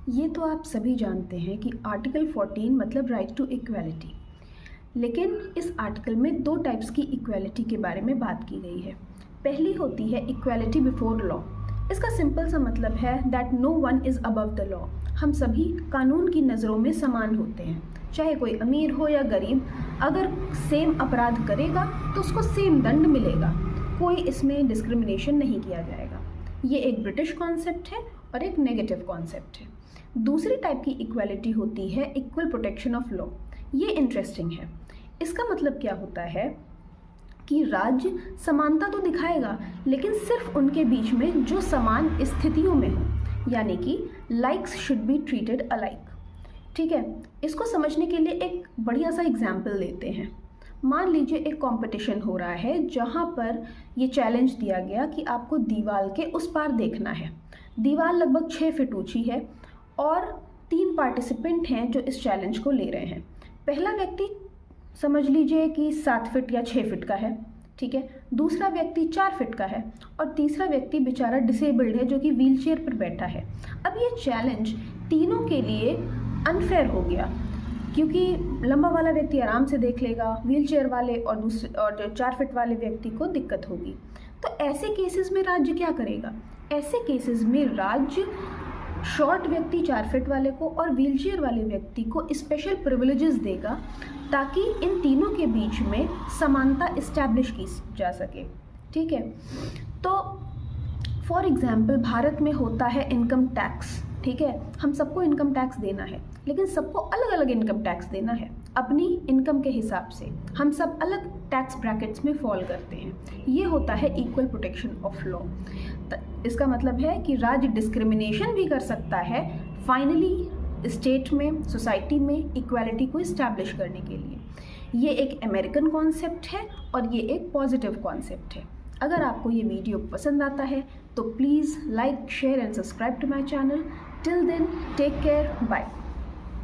ये तो आप सभी जानते हैं कि आर्टिकल 14 मतलब राइट टू इक्वालिटी। लेकिन इस आर्टिकल में दो टाइप्स की इक्वालिटी के बारे में बात की गई है। पहली होती है इक्वालिटी बिफोर लॉ। इसका सिंपल सा मतलब है that no one is above the law. हम सभी कानून की नज़रों में समान होते हैं, चाहे कोई अमीर हो या गरीब। अगर सेम अपराध करेगा तो उसको सेम दंड मिलेगा, कोई इसमें डिस्क्रिमिनेशन नहीं किया जाएगा। ये एक ब्रिटिश कॉन्सेप्ट है और एक नेगेटिव कॉन्सेप्ट है। दूसरी टाइप की इक्वालिटी होती है इक्वल प्रोटेक्शन ऑफ लॉ। ये इंटरेस्टिंग है। इसका मतलब क्या होता है कि राज्य समानता तो दिखाएगा, लेकिन सिर्फ उनके बीच में जो समान स्थितियों में हो, यानी कि likes should be treated alike. ठीक है, इसको समझने के लिए एक बढ़िया सा एग्जाम्पल लेते हैं। मान लीजिए एक कंपटीशन हो रहा है जहाँ पर ये चैलेंज दिया गया कि आपको दीवार के उस पार देखना है। दीवार लगभग 6 फीट ऊंची है और 3 पार्टिसिपेंट हैं जो इस चैलेंज को ले रहे हैं। पहला व्यक्ति समझ लीजिए कि 7 फीट या 6 फीट का है, ठीक है। दूसरा व्यक्ति 4 फीट का है और तीसरा व्यक्ति बेचारा डिसेबल्ड है जो कि व्हीलचेयर पर बैठा है। अब ये चैलेंज तीनों के लिए अनफेयर हो गया, क्योंकि लंबा वाला व्यक्ति आराम से देख लेगा, व्हीलचेयर वाले और जो 4 फीट वाले व्यक्ति को दिक्कत होगी। तो ऐसे केसेस में राज्य क्या करेगा? ऐसे केसेस में राज्य शॉर्ट व्यक्ति 4 फीट वाले को और व्हीलचेयर वाले व्यक्ति को स्पेशल प्रिविलेजेस देगा, ताकि इन तीनों के बीच में समानता इस्टेब्लिश की जा सके। ठीक है, तो फॉर एग्जाम्पल भारत में होता है इनकम टैक्स। ठीक है, हम सबको इनकम टैक्स देना है, लेकिन सबको अलग अलग इनकम टैक्स देना है अपनी इनकम के हिसाब से। हम सब अलग टैक्स ब्रैकेट्स में फॉल करते हैं। ये होता है इक्वल प्रोटेक्शन ऑफ लॉ। इसका मतलब है कि राज्य डिस्क्रिमिनेशन भी कर सकता है फाइनली स्टेट में, सोसाइटी में इक्वालिटी को इस्टेब्लिश करने के लिए। ये एक अमेरिकन कॉन्सेप्ट है और ये एक पॉजिटिव कॉन्सेप्ट है। अगर आपको ये वीडियो पसंद आता है तो please like, share and subscribe to my channel. Till then, take care, bye.